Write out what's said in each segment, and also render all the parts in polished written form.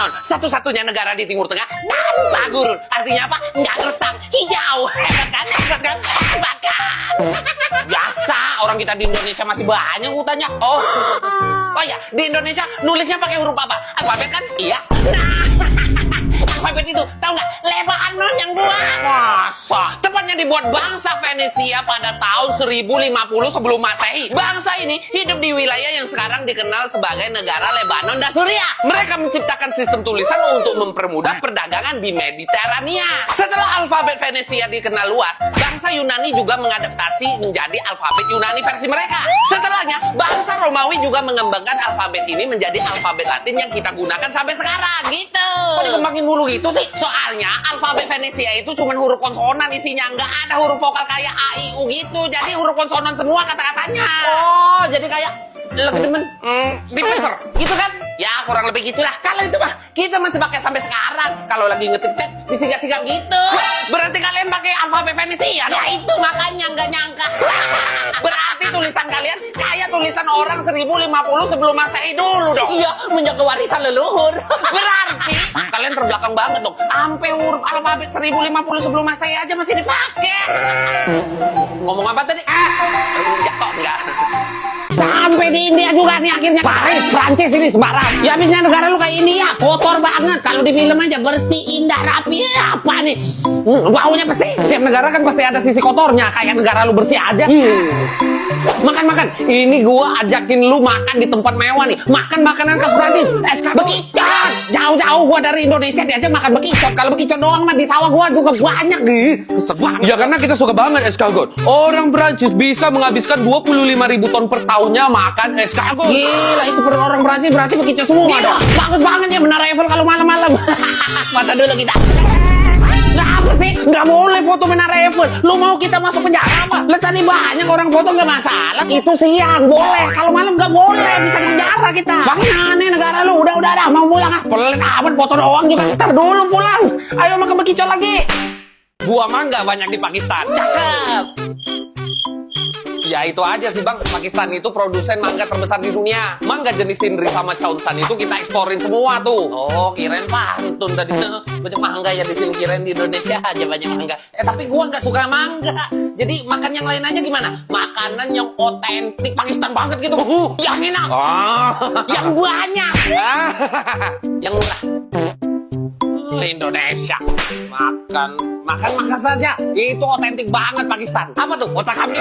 Lebanon, satu-satunya negara di Timur Tengah tanpa gurun. Artinya apa? Nggak gersang, hijau. Hebat kan? Hebat kan? Hebat kan? Biasa, orang kita di Indonesia masih banyak hutannya. Oh ya, di Indonesia nulisnya pakai huruf apa? Alfabet kan? Iya. Alfabet itu, tahu nggak? Lebanon yang buat. Masa? Tepatnya dibuat bangsa Venesia pada tahun 1050 sebelum Masehi. Bangsa ini hidup di wilayah yang sekarang dikenal sebagai negara Lebanon dan Suriah. Mereka menciptakan sistem tulisan untuk mempermudah perdagangan di Mediterania. Setelah alfabet Venesia dikenal luas, bangsa Yunani juga mengadaptasi menjadi alfabet Yunani versi mereka. Setelahnya, bangsa Romawi juga mengembangkan alfabet ini menjadi alfabet Latin yang kita gunakan sampai sekarang. Gitu. Kok dikembangin mulu gitu sih? Soalnya alfabet Venesia itu cuma huruf konsonan isinya, nggak ada huruf vokal kayak A, I, U gitu. Jadi huruf konsonan semua kata-katanya. Oh, jadi kayak lebih demen di peser gitu kan? Ya kurang lebih gitulah. Kalau itu mah kita masih pakai sampai sekarang. Kalau lagi ngetik chat disingkat-singkat gitu. Berarti kalian pakai alfabet Venesia dong? Ya itu makanya nggak nyangka. Berarti tulisan kalian kayak tulisan orang 1050 sebelum Masehi dulu dong. Iya, menjaga warisan leluhur. Berarti kalian terbelakang banget dong. Sampai huruf alfabet 1050 sebelum Masehi aja masih dipakai. Ngomong apa tadi? Enggak kok, enggak. Sampai di India juga nih akhirnya. Paris, Prancis ini sembarang. Ya habisnya negara lu kayak India, kotor banget. Kalau di film aja bersih, indah, rapi. Apa nih? Baunya pasti. Tiap negara kan pasti ada sisi kotornya. Kayak negara lu bersih aja. Makan. Ini gua ajakin lu makan di tempat mewah nih. Makan makanan khas Prancis. Bekicot. Jauh-jauh gua dari Indonesia diajak makan bekicot. Kalau bekicot doang mah di sawah gua juga banyak nih. Ya karena kita suka banget escargot. Orang Prancis bisa menghabiskan 25.000 ton per tahunnya makan escargot. Gila, itu per orang Prancis berarti bekicot semua dong. Bagus banget ya Menara Eiffel kalau malam-malam. Foto dulu kita. Nggak apa sih? Nggak boleh foto Menara Eiffel. Lu mau kita masuk penjara apa? Lihat tadi banyak orang foto nggak masalah. Itu siang boleh. Kalau malam nggak boleh. Bisa di penjara kita. Bang aneh negara lu. Udah mau pulang ah. Pelit amat foto doang juga. Ntar dulu pulang. Ayo makan bekicot lagi. Buah mangga banyak di Pakistan. Cakep. Ya itu aja sih bang, Pakistan itu produsen mangga terbesar di dunia. Mangga jenis Sindri sama Chaunsan itu kita eksporin semua tuh. Oh, kirain pantun tadi. Banyak mangga ya di sini, kirain di Indonesia aja banyak mangga. Tapi gua nggak suka mangga. Jadi makan yang lain aja gimana? Makanan yang otentik Pakistan banget gitu. Yang enak. Yang banyak. Yang murah. Indonesia. Makan saja. Itu otentik banget Pakistan. Apa tuh? Otak kambing.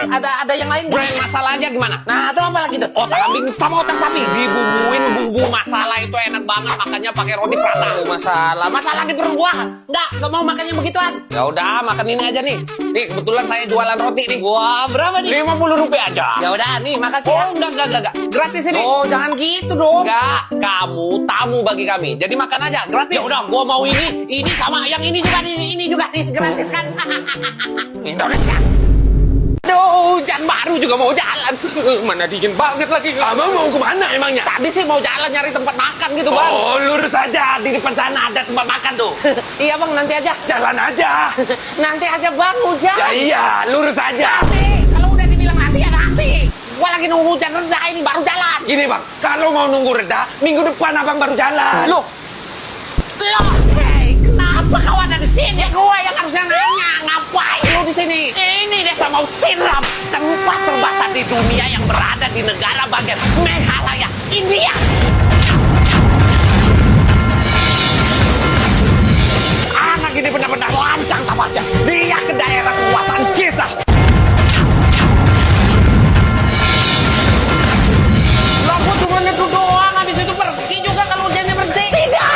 Ada yang lain nggak? Brand masalahnya gimana? Nah, itu apa lagi tuh? Otak kambing sama otak sapi dibumbuin bumbu masala itu enak banget. Makanya pakai roti prata. Masalah di perut gua. Nggak mau makan yang begituan. Ya udah, makan ini aja nih. Nih, kebetulan saya jualan roti nih. Wah, berapa nih? 50 rupiah aja. Ya udah, nih, makasih ya. Enggak. Gratis ini. Oh, jangan gitu dong. Enggak, kamu tamu bagi kami. Jadi makan aja, gratis. Ya udah, gua mau ini sama yang ini juga nih, gratis kan. Indonesia. Aduh, hujan baru juga mau jalan. Mana dingin banget lagi. Abang mau kemana emangnya? Tadi sih mau jalan nyari tempat makan gitu bang. Oh, lurus aja. Di depan sana ada tempat makan tuh. Iya bang, nanti aja. Jalan aja. Nanti aja bang, hujan. Ya iya, lurus aja. Nanti, kalau udah dibilang nanti ya nanti. Gua lagi nunggu hujan reda ini baru jalan. Gini bang, kalau mau nunggu reda, minggu depan abang baru jalan. Loh, hei, kenapa kau ada di sini? Ya gua yang harusnya nanya, ngapain lu di sini? Ini desa Mau Siram, tempat terbesar di dunia yang berada di negara bagian Meghalaya, India. Anak ini benar-benar lancang tapasnya. Dia ke daerah kekuasaan kita. Lo cuma itu doang, habis itu pergi juga kalau hujannya berhenti. Tidak,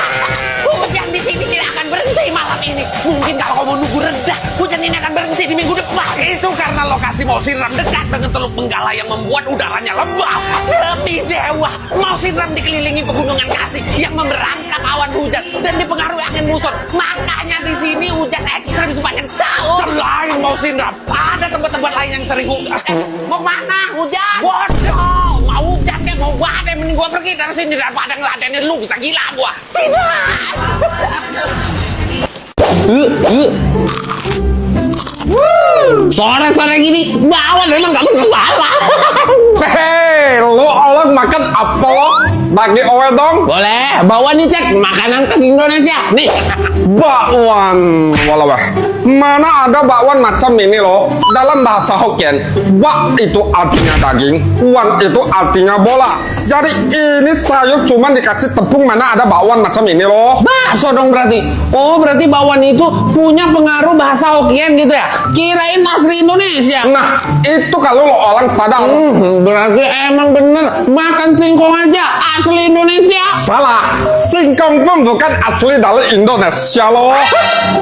hujan di sini tidak akan berhenti malam ini. Mungkin kalau kamu nunggu reda, hujan ini akan berhenti di minggu depan. Itu karena lokasi Mau Siram dekat dengan Teluk Benggala yang membuat udaranya lembab. Lebih dewa, Mau Siram dikelilingi pegunungan kasih yang memerangkap awan hujan dan dipengaruhi angin muson. Makanya di sini hujan ekstrim sepanjang tahun. Selain Mau Siram, ada tempat-tempat lain yang sering mau kemana? Hujan? Bodoh, mau hujan kan mau badai, mending gua pergi dari sini daripada ngeladenin lu, bisa gila gua. Tidak. Sore-sore gini bawah memang gak bisa salah. Hei, lo orang makan apa lo? bagi owe dong. Boleh, bawa nih cek makanan khas Indonesia. Nih. Bakwan, walawah. Mana ada bakwan macam ini loh. Dalam bahasa Hokkien, bak itu artinya daging, wan itu artinya bola. Jadi ini sayur cuma dikasih tepung, mana ada bakwan macam ini loh. Bakso dong berarti. Oh, berarti bakwan itu punya pengaruh bahasa Hokkien gitu ya? Kirain asli Indonesia. Nah, itu kalau lo orang sadar. Berarti emang bener makan singkong aja asli Indonesia. Salah, singkong pun bukan asli dari Indonesia loh.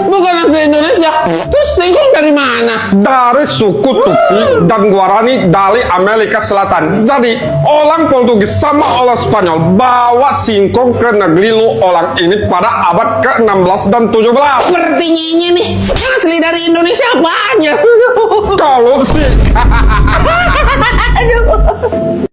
Bukan asli Indonesia. Terus singkong dari mana? Dari suku Tupi dan Guarani dari Amerika Selatan. Jadi orang Portugis sama orang Spanyol bawa singkong ke negeri lo orang ini pada abad ke-16 dan 17. Sepertinya ini nih yang asli dari Indonesia banyak. Kalau sih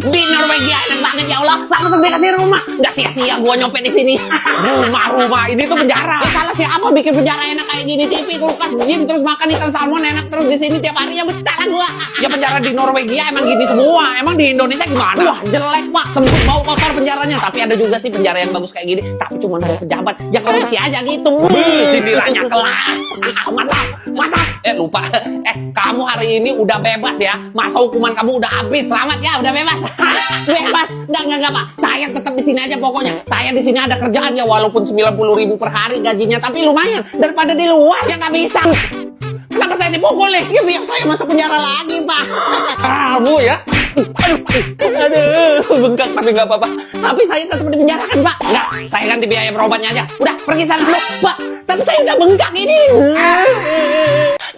Di Norwegia enak banget ya Allah. Langsung dikasih rumah. Nggak sia-sia gua nyopet di sini. Rumah ini tuh penjara. Ya salah siapa bikin penjara enak kayak gini, TV, kulkas, gym, terus makan ikan salmon enak terus di sini tiap hari, ya betah lah gua. Ya penjara di Norwegia emang gini semua. Emang di Indonesia gimana? Wah jelek pak, sempit bau kotor penjaranya. Tapi ada juga sih penjara yang bagus kayak gini. Tapi cuma ada pejabat yang korupsi aja gitu. Sindirannya kelas. Mantap, mantap. Lupa. Kamu hari ini udah bebas ya. Masa hukuman kamu udah habis. Selamat ya, udah bebas. Bebas, enggak pak. Saya tetap di sini aja pokoknya. Saya di sini ada kerjaan ya, walaupun 90.000 per hari gajinya, tapi lumayan daripada di luar. Ya nggak bisa. Kenapa saya dipukul nih? Ya biar saya masuk penjara lagi pak. Kamu ya. Aduh, bengkak tapi nggak apa-apa. Tapi saya tetap dipenjarakan pak. Nggak, saya ganti biaya berobatnya aja. Udah, pergi sana. Pak, tapi saya udah bengkak ini.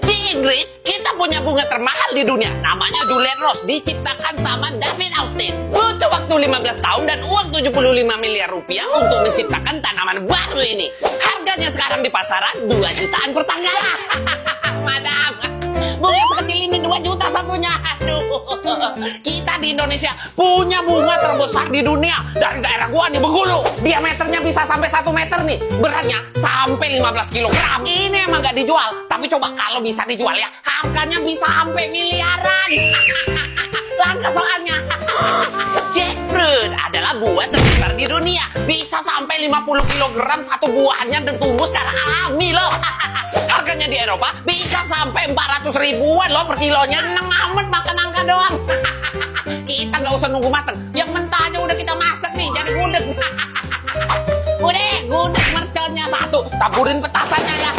Di Inggris, kita punya bunga termahal di dunia. Namanya Juliet Rose, diciptakan sama David Austin. Butuh waktu 15 tahun dan uang 75 miliar rupiah untuk menciptakan tanaman baru ini. Harganya sekarang di pasaran 2 jutaan per tanggal. Madam, bunga sekecil ini 2 juta satunya. Aduh, kita di Indonesia punya bunga terbesar di dunia. Dari daerah gua nih, Bengkulu, diameternya bisa sampai 1 meter nih. Beratnya sampai 15 kilogram. Ini emang gak dijual, tapi coba kalau bisa dijual ya, harganya bisa sampai miliaran. Langka soalnya. Jackfruit adalah buah terbesar di dunia. Bisa sampai 50 kilogram satu buahnya dan tumbuh secara alami loh. Harganya di Eropa bisa sampai 400 ribuan loh per kilonya. Seneng amat makan angka doang. Kita nggak usah nunggu mateng. Yang mentah aja udah kita masak nih jadi gudeg. Udah, gudeg mercelnya 1. Taburin petasannya ya.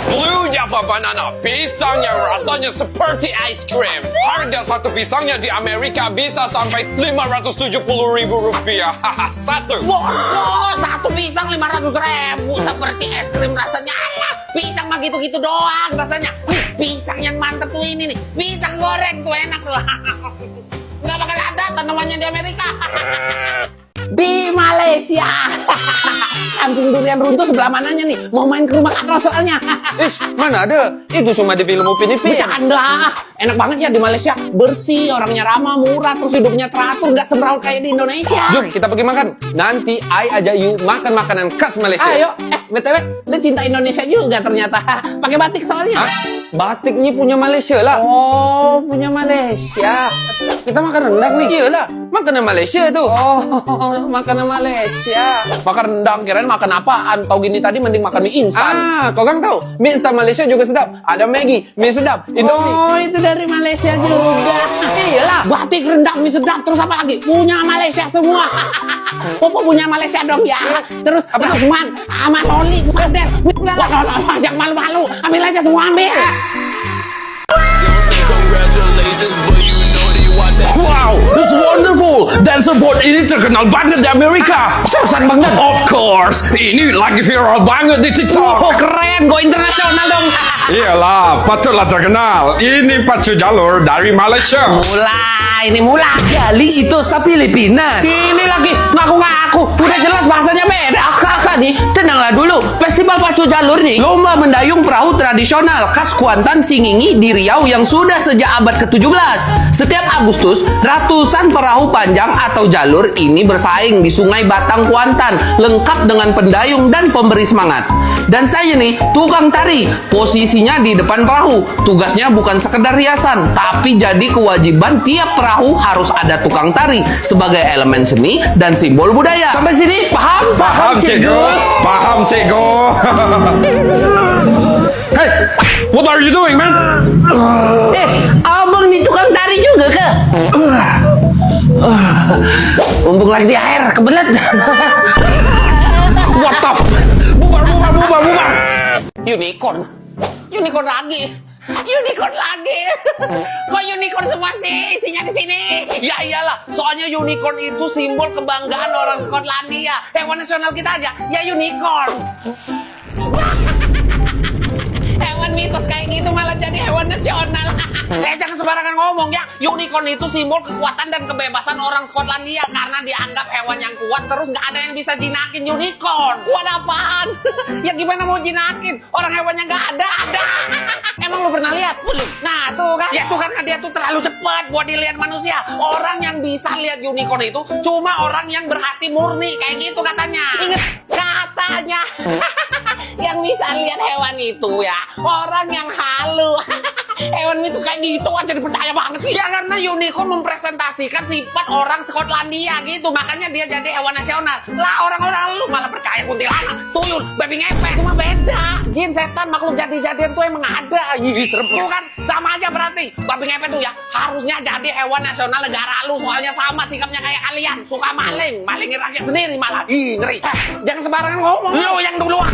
Blue Java Banana, pisangnya rasanya seperti ice cream. Harga satu pisangnya di Amerika bisa sampai 570.000 rupiah. Satu. Wow, satu pisang 500 ribu. Seperti es krim rasanya. Alah, pisang mah gitu-gitu doang rasanya. Pisang yang mantep tuh ini nih. Pisang goreng tuh enak tuh. Nggak bakal ada tanamannya di Amerika. Di Malaysia. Kampung durian runtuh sebelah mananya nih? Mau main ke rumah Katro soalnya. Mana ada? Itu cuma di film Upin Ipin. Bercanda. Enak banget ya di Malaysia. Bersih, orangnya ramah, murah, terus hidupnya teratur, gak semraut kayak di Indonesia. Jom kita pergi makan. Nanti I ajak you makan makanan khas Malaysia. Ayo, BTW, lu cinta Indonesia juga ternyata. Pakai batik soalnya. Hah? Batiknya punya Malaysia lah. Oh, punya Malaysia. Kita makan rendang nih. Iyalah, makanan Malaysia tuh. Oh, makanan Malaysia. Makan rendang, kirain makan apaan? Tau gini tadi mending makan mie instan. Kau kan tahu, mie instan Malaysia juga sedap. Ada Maggi, mie sedap, Indomie. Oh, itu dari Malaysia juga. Iyalah. Batik, rendang, mie sedap, terus apa lagi? Punya Malaysia semua. Popo punya Malaysia dong ya. Terus apa? Usman, Aman Oli, Adel. Jangan malu-malu. Ambil aja semua, ambil. Wow, that's wonderful. Dan support ini terkenal banget di Amerika. Seriusan banget. Of course, ini lagi viral banget di TikTok. Oh, keren. Go internasional dong. Iyalah, patutlah terkenal. Ini pacu jalur dari Malaysia. Ini mulai. Kali itu sa Pilipinas. Ini lagi ngaku-ngaku. Udah jelas bahasanya beda. Kakak nih, tenanglah dulu. Festival pacu jalur nih, lomba mendayung perahu tradisional khas Kuantan Singingi di Riau yang sudah sejak abad ke-17. Setiap Agustus, ratusan perahu panjang atau jalur ini bersaing di Sungai Batang Kuantan, lengkap dengan pendayung dan pemberi semangat. Dan saya nih, tukang tari, posisinya di depan perahu. Tugasnya bukan sekedar hiasan, tapi jadi kewajiban tiap perahu harus ada tukang tari sebagai elemen seni dan simbol budaya. Sampai sini paham? Paham cikgu, paham cikgu. Hey, what are you doing, man? Abang nih tukang tari juga ke? Mumpung lagi di air, kebelet. What the? Bubar. Unicorn lagi. Kok unicorn semua sih isinya di sini? Ya iyalah, soalnya unicorn itu simbol kebanggaan orang Skotlandia. Hewan nasional kita aja, ya unicorn. Hewan mitos kayak gitu malah jadi hewan nasional. Jangan sembarangan ngomong ya. Unicorn itu simbol kekuatan dan kebebasan orang Skotlandia karena dianggap hewan yang kuat, terus nggak ada yang bisa jinakin unicorn. Kuat apaan? Ya gimana mau jinakin? Orang hewannya nggak ada. Emang lu pernah lihat? Belum. Nah tuh kan, ya itu karena dia tuh terlalu cepat buat dilihat manusia. Orang yang bisa lihat unicorn itu cuma orang yang berhati murni, kayak gitu katanya. Ingat katanya. Yang bisa lihat hewan itu ya orang yang halu. Hewan mitos kayak gitu aja dipercaya banget sih. Ya karena unicorn mempresentasikan sifat orang Skotlandia gitu, makanya dia jadi hewan nasional. Lah orang-orang lu malah percaya kuntilanak, tuyul, babi ngepet. Cuma beda. Jin, setan, makhluk jadi-jadian tuh emang ada. Ih, serem. Tuh kan sama aja berarti. Babi ngepet tuh ya harusnya jadi hewan nasional negara lu, soalnya sama sikapnya kayak kalian, suka malingin rakyat sendiri malah. Ih, ngeri. Jangan sembarangan ngomong. Lu yang duluan.